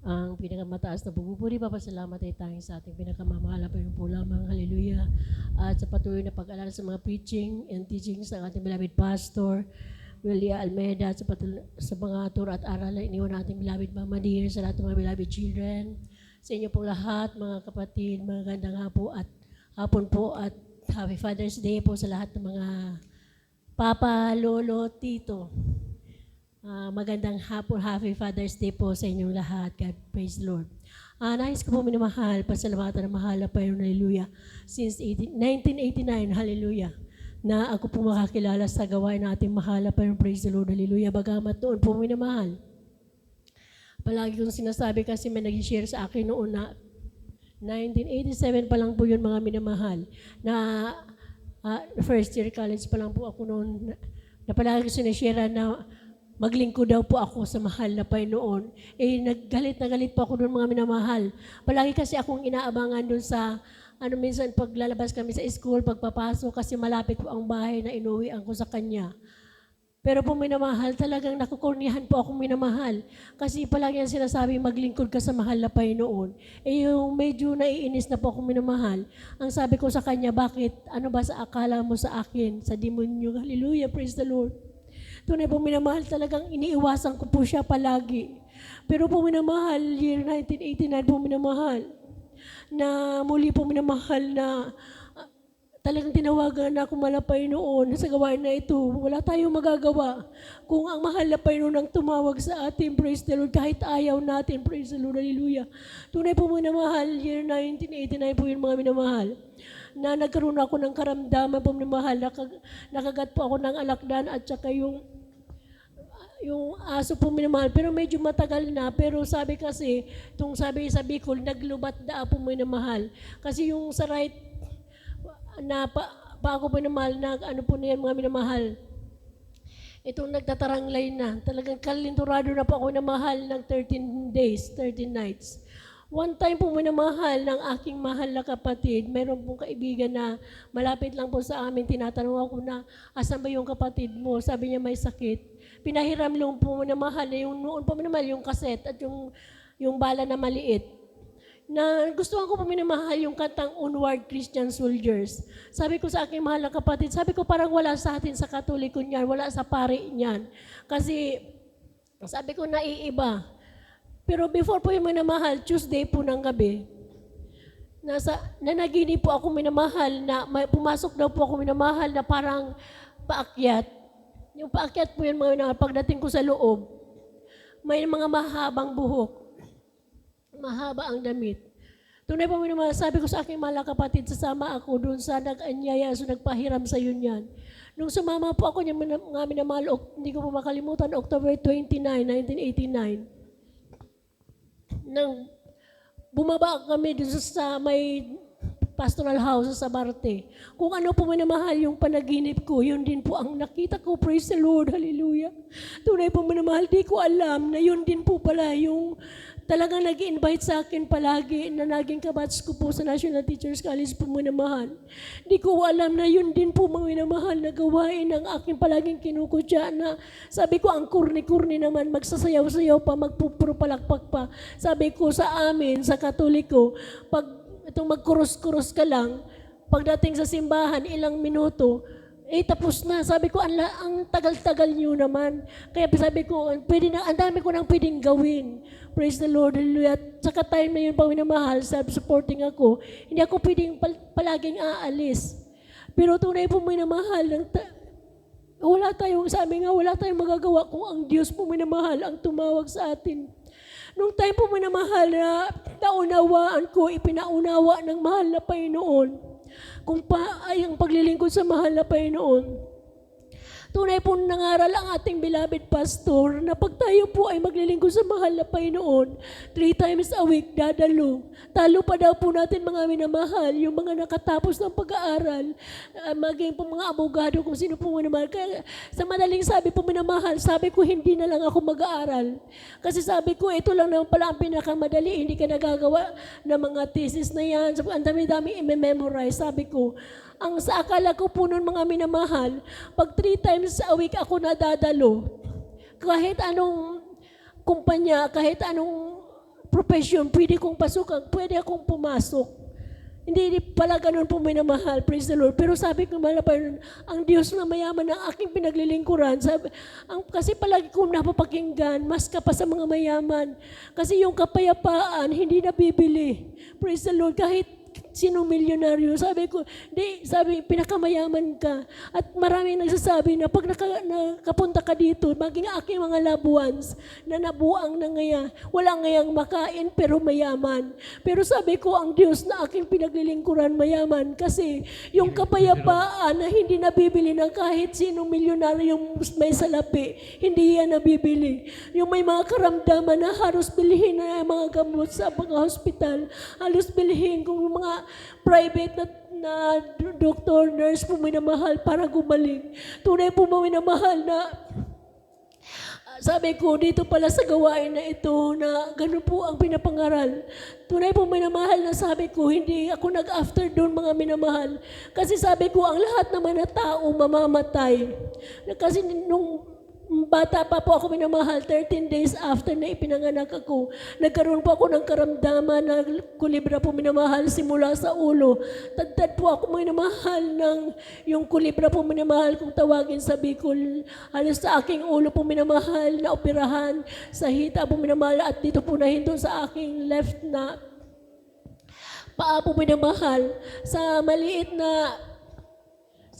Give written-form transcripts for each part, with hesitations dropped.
ang pinakamataas na pagpupuri, papasalamat ay tanging sa ating pinakamamahal na po lamang. Hallelujah. At sa patuloy na pag-alala sa mga preaching and teachings ng ating beloved pastor, Willie Almeida, sa mga turo at aral na iniwan natin beloved Mama Dear, sa lahat ng mga beloved children, sa inyo po lahat, mga kapatid, mga gandang hapon po at Happy Father's Day po sa lahat ng mga Papa, Lolo, Tito. Magandang hapon, Happy Father's Day po sa inyong lahat. God praise the Lord. Nais ko po minamahal, pasalamatan ng mahal na Panginoon, hallelujah. Since 1989, hallelujah, na ako po makakilala sa gawain nating mahal na Panginoon, praise the Lord, hallelujah. Bagamat noon po minamahal. Palagi kong sinasabi kasi may nag-share sa akin noon na 1987 pa lang po yun mga minamahal. Na first year college pa lang po ako noon na palagi ko sinashare na maglingkod daw po ako sa mahal na Panginoon. Naggalit na galit po ako doon mga minamahal. Palagi kasi akong inaabangan doon sa, minsan paglalabas kami sa school, pagpapasok, kasi malapit po ang bahay na inuwian ko sa kanya. Pero po minamahal, talagang nakukurnihan po akong minamahal. Kasi palagi ang sinasabi, maglingkod ka sa mahal na Panginoon. Yung medyo naiinis na po akong minamahal. Ang sabi ko sa kanya, bakit? Ano ba sa akala mo sa akin? Sa demonyo. Hallelujah, praise the Lord. Tunay po minamahal, talagang iniiwasan ko po siya palagi. Pero po minamahal, year 1989 po minamahal, na muli po minamahal na talagang tinawagan na ako malapay noon sa gawain na ito. Wala tayong magagawa. Kung ang mahal na Panginoon ang tumawag sa atin, praise the Lord, kahit ayaw natin, praise the Lord, hallelujah. Tunay po minamahal, year 1989 po yung mga minamahal, na nagkaroon ako ng karamdaman po minamahal, nakagat po ako ng alakdan at saka yung aso po minamahal, pero medyo matagal na, pero sabi kasi, sabi sa Bicol, naglubat da po minamahal. Kasi yung sa right, na pa ako minamahal, ano po na yan mga minamahal, itong nagtataranglay na, talagang kalinturado na po ako minamahal ng 13 days, 13 nights. One time po minamahal ng aking mahal na kapatid, mayroon pong kaibigan na malapit lang po sa amin, tinatanong ako na, asan ba yung kapatid mo? Sabi niya may sakit. Pinahiram lang po minamahal na yung noon po minamahal, yung kaset at yung bala na maliit. Na gustuhan ko po minamahal yung kantang Onward Christian Soldiers. Sabi ko sa aking mahal na kapatid, sabi ko parang wala sa atin sa Katoliko niyan, wala sa pari niyan. Kasi sabi ko naiiba. Pero before po yung minamahal, Tuesday po ng gabi, nanaginip po ako minamahal na pumasok daw po ako minamahal na parang paakyat. Yung paakyat po yun mga minamahal, pagdating ko sa loob, may mga mahabang buhok. Mahaba ang damit. Tunay po minamahal, sabi ko sa aking mahal na kapatid, sasama ako doon sa nag-anyaya, so nagpahiram sa yun yan. Nung sumama po ako niya mga minamahal, hindi ko po makalimutan, October 29, 1989. Nang bumaba kami doon sa may pastoral house sa Barte. Kung ano po minamahal yung panaginip ko, yun din po ang nakita ko, praise the Lord, hallelujah. Tunay po minamahal, di ko alam na yun din po pala yung talagang nag-invite sa akin palagi na naging kabats ko po sa National Teachers College po minamahal. Di ko alam na yun din po mga minamahal na gawain ng aking palaging kinukutya na sabi ko ang kurni-kurni naman, magsasayaw-sayaw pa, magpupuro palakpak pa. Sabi ko sa amin, sa Katoliko, pag itong magkurus-kurus ka lang, pagdating sa simbahan, ilang minuto, tapos na. Sabi ko, ang tagal-tagal niyo naman. Kaya sabi ko, ang dami ko nang pwedeng gawin. Praise the Lord, hallelujah. At saka time na yun pa minamahal, self-supporting ako, hindi ako pwedeng palaging aalis. Pero tunay po minamahal, wala tayong magagawa kung ang Diyos po minamahal ang tumawag sa atin. Nung time po minamahal na naunawaan ko, ipinaunawa ng mahal na Panginoon, kung ay ang paglilingkod sa mahal na Panginoon. Tunay po nangaral ang ating beloved pastor na pag tayo po ay maglilingkod sa mahal na Panginoon, 3 times a week dadalo. Talo pa daw po natin mga minamahal, yung mga nakatapos ng pag-aaral, maging po mga abogado kung sino po minamahal. Kaya, sa madaling sabi po minamahal, sabi ko hindi na lang ako mag-aaral. Kasi sabi ko ito lang naman pala ang pinakamadali, hindi ka nagagawa ng mga thesis na yan. Ang dami-dami i-memorize. Sabi ko, ang sa akala ko po nun mga minamahal, pag 3 times a week ako nadadalo, kahit anong kumpanya, kahit anong profession, pwede kong pasukan, pwede akong pumasok. Hindi pala ganun po minamahal, praise the Lord. Pero sabi ko, ang Diyos na mayaman na aking pinaglilingkuran, kasi palagi kong napapakinggan, mas ka pa sa mga mayaman. Kasi yung kapayapaan, hindi nabibili. Praise the Lord, kahit sinong milyonaryo. Sabi ko, pinakamayaman ka. At maraming nagsasabi na pag nakapunta ka dito, maging aking mga loved ones na nabuang na ngaya. Wala ngayang makain pero mayaman. Pero sabi ko, ang Diyos na aking pinaglilingkuran mayaman kasi yung kapayapaan na hindi nabibili ng kahit sinong milyonaryo yung may salapi, hindi yan nabibili. Yung may mga karamdaman na halos bilhin na mga gamot sa mga hospital, halos bilhin kung mga private na doktor, nurse po minamahal para gumaling. Tunay po minamahal na sabi ko dito pala sa gawain na ito na gano'n po ang pinapangaral. Tunay po minamahal na sabi ko, hindi ako nag-after doon mga minamahal. Kasi sabi ko, ang lahat naman na tao mamamatay. Kasi nung bata pa po ako minamahal, 13 days after na ipinanganak ako, nagkaroon po ako ng karamdaman na kulibra po minamahal simula sa ulo. Tagtad po ako minamahal ng yung kulibra po minamahal kung tawagin sa Bicol. Halos sa aking ulo po minamahal na operahan, sa hita po minamahal at dito po nahinto sa aking left na paa po minamahal. Sa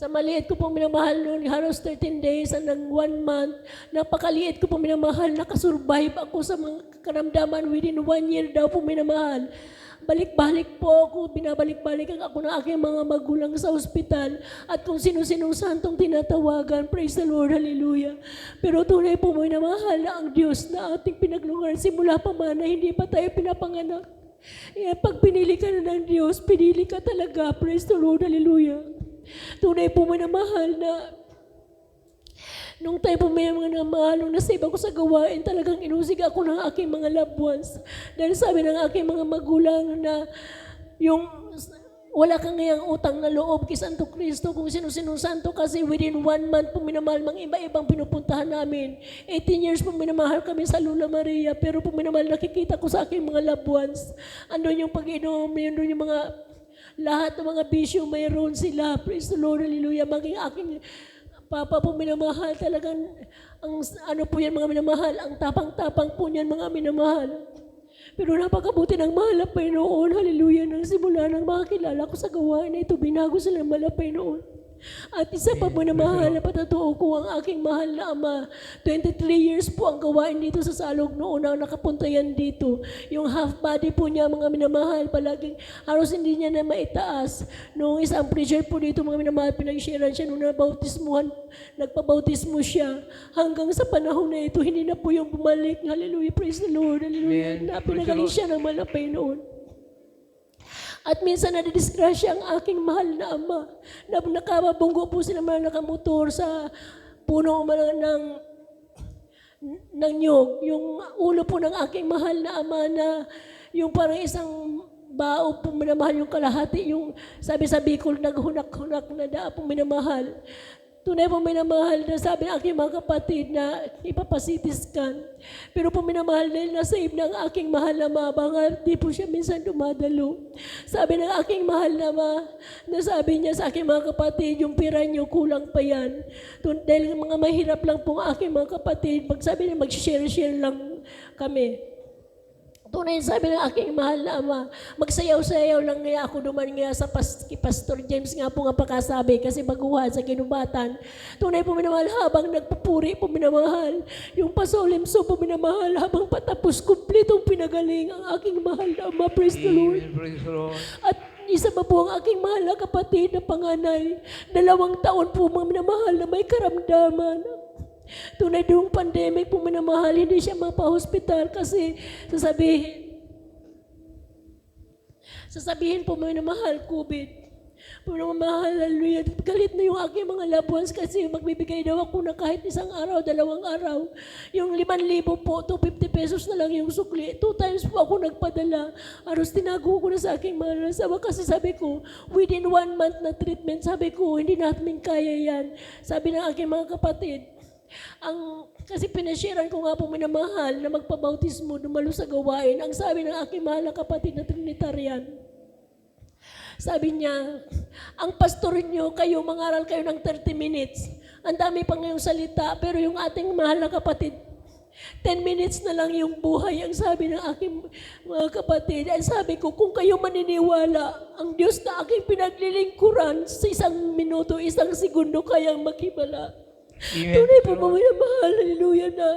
maliit ko pong minamahal noon, halos 13 days hanggang 1 month, napakaliit ko pong minamahal, nakasurvive ako sa mga karamdaman within 1 year daw po minamahal. Balik-balik po ako, binabalik-balik ako ng aking mga magulang sa ospital at kung sino-sinong santong tinatawagan, praise the Lord, hallelujah. Pero tunay po minamahal na ang Diyos na ating pinaglungan simula pa man na hindi pa tayo pinapanganak. Pag pinili ka na ng Diyos, pinili ka talaga, praise the Lord, hallelujah. Tunay po minamahal na nung tayo po may mga namahal, nung nasave ako sa gawain, talagang inusig ako ng aking mga loved ones. Dahil sabi ng aking mga magulang na yung wala kang ngayang utang na loob kay Santo Cristo kung sino-sinong santo kasi within 1 month po minamahal mga iba-ibang pinupuntahan namin. 18 years po minamahal kami sa Lola Maria pero po minamahal nakikita ko sa aking mga loved ones. Andun yung pag-inom, andun yung mga lahat ng mga bisyo mayroon sila. Praise the Lord, hallelujah. Maging aking papa po minamahal. Talagang, ano po yan mga minamahal, ang tapang-tapang po niyan mga minamahal. Pero napakabuti ng mahal na Panginoon, hallelujah, nang simula nang makakilala ko sa gawain na ito, binago sila ng mahal na Panginoon. At isa pa po na mahal na patotoo ko ang aking mahal na Ama. 23 years po ang gawain dito sa Salog noon ang nakapunta yan dito. Yung half body po niya mga minamahal, palaging halos hindi niya na maitaas. Noong isang preacher po dito mga minamahal, pinag-sharean siya nung nagpabautismo siya. Hanggang sa panahon na ito, hindi na po yung bumalik. Hallelujah, praise the Lord, hallelujah. Na pinagaling siya ng mahal na Panginoon. At minsan nadidisgrasya ang aking mahal na Ama. Na nakabunggo po sila mga nakamotor sa puno ng nyog. Yung ulo po ng aking mahal na Ama na yung parang isang bao po minamahal yung kalahati. Yung sabi sa Bicol, naghunak-hunak na daa po minamahal. Tunay po minamahal na sabi ng aking mga kapatid na ipapasitiskan. Pero po minamahal dahil na-save ng aking mahal na Ama, baka di po siya minsan dumadalo. Sabi ng aking mahal na Ama, nasabi niya sa aking mga kapatid, yung pira niyo kulang pa yan. Dahil mga mahirap lang po ang aking mga kapatid, sabi niya mag-share lang kami. Tunay sabi ng aking mahal na Ama, magsayaw-sayaw lang nga ako duman nga sa Pastor James nga po nga pakasabi kasi baguhan sa kinubatan. Tunay po minamahal habang nagpupuri po minamahal. Yung pasolimso po minamahal habang patapos kumplitong pinagaling ang aking mahal na Ama. Praise the Lord. Praise the Lord. At isa pa po ang aking mahal na kapatid na panganay. 2 taon po mga minamahal na may karamdaman. Tunay doong pandemic po minamahal, hindi siya mapa-hospital kasi sasabihin po minamahal, COVID. Minamahal, hallelujah. Galit na yung aking mga loved ones kasi magbibigay daw ako na kahit 1 araw, 2 araw. Yung 5,000 po, 250 pesos na lang yung sukli. 2 times po ako nagpadala. Aros tinago ko na sa aking mga nasawa kasi sabi ko, within 1 month na treatment, sabi ko, hindi natin kaya yan. Sabi ng aking mga kapatid, Kasi pinasharean ko nga po minamahal na magpabautismo, dumalo sa gawain. Ang sabi ng aking mahal na kapatid na Trinitarian, sabi niya, ang pastor niyo, kayo, mangaral kayo ng 30 minutes. Ang dami pa ngayong salita, pero yung ating mahal na kapatid, 10 minutes na lang yung buhay, ang sabi ng aking mga kapatid. Ang sabi ko, kung kayo maniniwala, ang Diyos na aking pinaglilingkuran sa 1 minuto, 1 segundo kayang maghimala. Tunay po mga mahal, hallelujah na.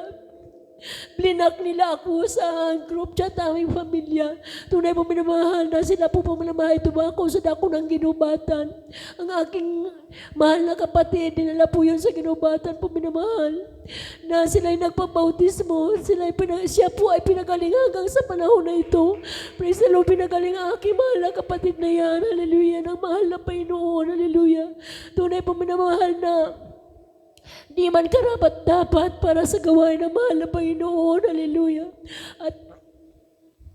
Blinak nila ako sa group chat aming pamilya. Tunay po minamahal na sila po minamahal. Tumako sa dako ng ginubatan. Ang aking mahal na kapatid, dinala po yun sa ginubatan po minamahal. Na sila'y nagpabautismo. Siya po ay pinagaling hanggang sa panahon na ito. Praise the Lord, pinagaling ang aking mahal na kapatid na yan. Hallelujah, ng mahal na Panginoon. Hallelujah. Tunay po minamahal na di man karapat dapat para sa gawain ng mahal na Panginoon. Hallelujah. At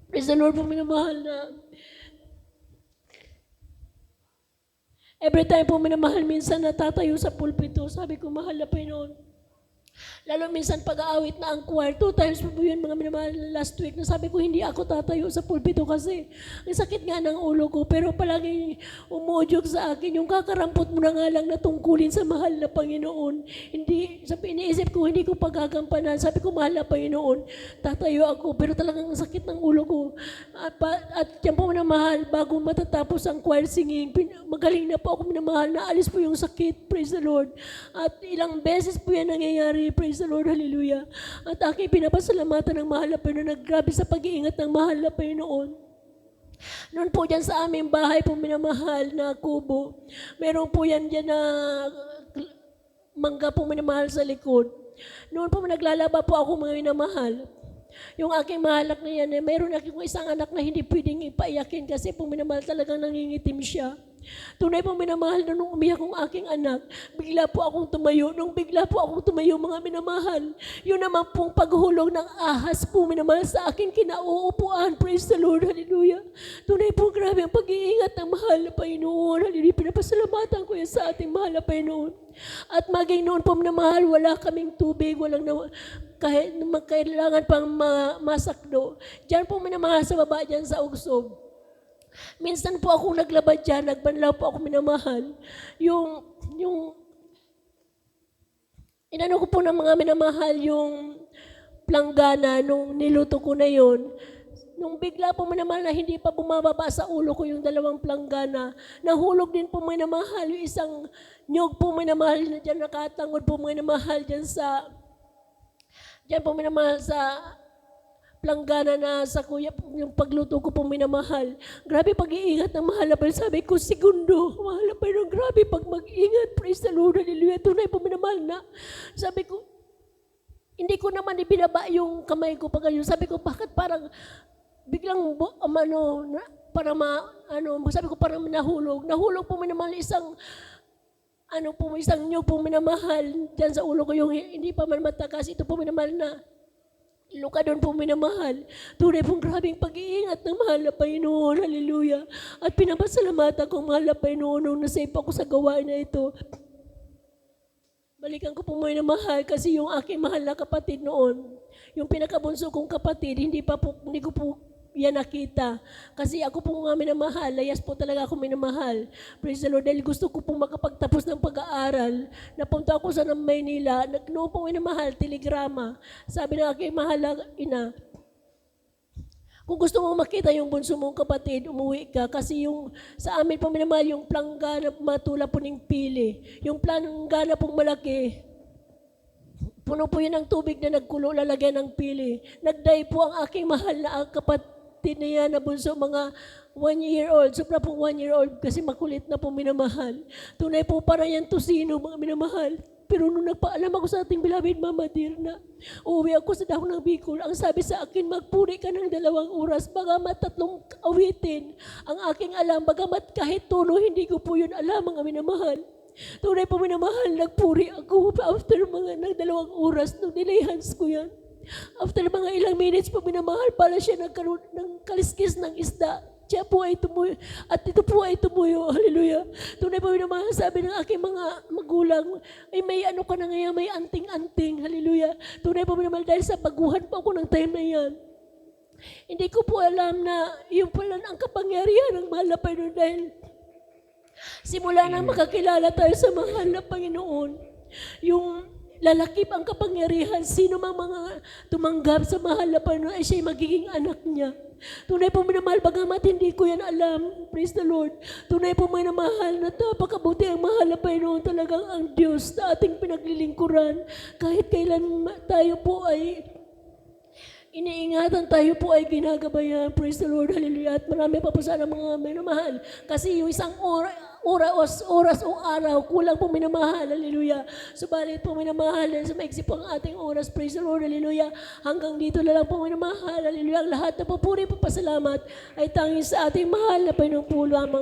praise the Lord po minamahal na every time po minamahal, minsan natatayo sa pulpito. Sabi ko, mahal na Panginoon. Lalo minsan pag-aawit na ang choir, 2 times po yun mga minamahal last week na sabi ko hindi ako tatayo sa pulpito kasi ang sakit nga ng ulo ko, pero palagi umudyok sa akin yung kakarampot mo na nga lang na tungkulin sa mahal na Panginoon. Iniisip ko hindi ko pagagampanan. Sabi ko, mahal na Panginoon, tatayo ako, pero talagang sakit ng ulo ko. At yan po minamahal, bago matatapos ang choir singing, magaling na po ako minamahal, na alis po yung sakit. Praise the Lord. At ilang beses po yan nangyayari. Praise the Lord, hallelujah. At aking pinapasalamatan ng mahal na Panginoon, naggrabe sa pag-iingat ng mahal na Panginoon. Noon po dyan sa aming bahay po minamahal na kubo, meron po yan dyan na mangga po minamahal sa likod. Noon po naglalaba po ako mga minamahal. Yung aking mahalak na yan, mayroon akong isang anak na hindi pwedeng ipaiyakin kasi po minamahal talagang nangingitim siya. Tunay pong minamahal na nung umiyak ang aking anak, bigla po akong tumayo. Nung bigla po akong tumayo, mga minamahal, yun naman pong paghulog ng ahas po minamahal sa akin kinauupuan. Praise the Lord, hallelujah. Tunay po grabe ang pag-iingat ng mahal na Panginoon. Hallelujah, pinapasalamatan ko yan sa ating mahal na Panginoon. At maging noon po minamahal, wala kaming tubig, kahit kailangan pang masakdo. Diyan po minamahal sa baba, diyan sa Ugsob. Minsan po ako naglabad dyan, nagbanlaw po ako minamahal. Inano ko po ng mga minamahal yung planggana nung niluto ko na yon. Nung bigla po minamahal na hindi pa bumababa sa ulo ko yung 2 planggana, nahulog din po minamahal yung isang nyog po minamahal na dyan, nakatangod po minamahal dyan po minamahal sa planggana na sa kuya, yung pagluto ko po minamahal. Grabe pag-iingat ng mahal na Panginoon. Sabi ko, segundo, mahal na Panginoon, grabe pag mag-ingat. Praise the Lord, hallelujah. Tunay po minamahal na. Sabi ko, hindi ko naman ibinaba yung kamay ko pag ganyan. Sabi ko, bakit parang biglang, sabi ko parang nahulog. Nahulog po minamahal isang nyog po minamahal dyan sa ulo ko, yung hindi pa man matakas. Ito po minamahal na luka doon po minamahal. Tunay pong grabing pag-iingat ng mahal na Panginoon. Hallelujah. At pinapasalamatan ko mahal na Panginoon nung nasave ako sa gawain na ito. Balikan ko po minamahal kasi yung aking mahal na kapatid noon, yung pinakabunso kong kapatid, hindi ko po yan nakita. Kasi ako po nga minamahal, layas po talaga ako minamahal. Praise the Lord, dahil gusto ko po makapagtapos ng pag-aaral. Napunta ako sa Maynila, noon po minamahal, telegrama. Sabi ng aking mahal na ina, kung gusto mong makita yung bunso mong kapatid, umuwi ka. Kasi yung sa amin po minamahal, yung planggana matula po ng pili. Yung planggana pong malaki, puno po yun ng tubig na nagkulo, lalagyan ng pili. Nagday po ang aking mahal na kapatid na yan na bunso, mga 1-year-old. Sobra pong 1-year-old kasi makulit na po minamahal. Tunay po para yan tusino, mga minamahal. Pero nung nagpaalam ako sa ating beloved Mama Dirna, uuwi ako sa dahon ng Bicol. Ang sabi sa akin, magpuri ka ng 2 oras, bagamat 3 awitin. Ang aking alam, bagamat kahit tono, hindi ko po yun alam, mga minamahal. Tunay po minamahal, nagpuri ako after mga ng 2 oras nung nilayhans ko yan. After mga ilang minutes po minamahal, para siya nagkaroon ng kaliskis ng isda. siya po ay tumuyo, at ito po ay tumuyo, hallelujah. Tunay po minamahal, sabi ng aking mga magulang, ay may ano ka na ngayon, may anting-anting, hallelujah. Tunay po minamahal, dahil sa baguhan po ako ng time na yan. Hindi ko po alam na yun pala ang kapangyarihan ng mahal na Panginoon dahil simula na makakilala tayo sa mahal na Panginoon, yung lalakip ang kapangyarihan, sino mang mga tumanggap sa mahal na Panginoon ay siya'y magiging anak niya. Tunay po minamahal, bagamat hindi ko yan alam, praise the Lord. Tunay po minamahal na napakabuti ang mahal na Panginoon, talagang ang Diyos na ating pinaglilingkuran. Kahit kailan tayo po ay iniingatan, tayo po ay ginagabayan. Praise the Lord, hallelujah. At marami pa po sana mga minamahal. Kasi yung isang oras o araw, kulang po minamahal, hallelujah. Subalit po minamahal, sa maiksi po ang ating oras, praise the Lord, hallelujah. Hanggang dito na lang po minamahal, hallelujah. Ang lahat na papuri po pasalamat ay tanging sa ating mahal na Panginoon po lamang.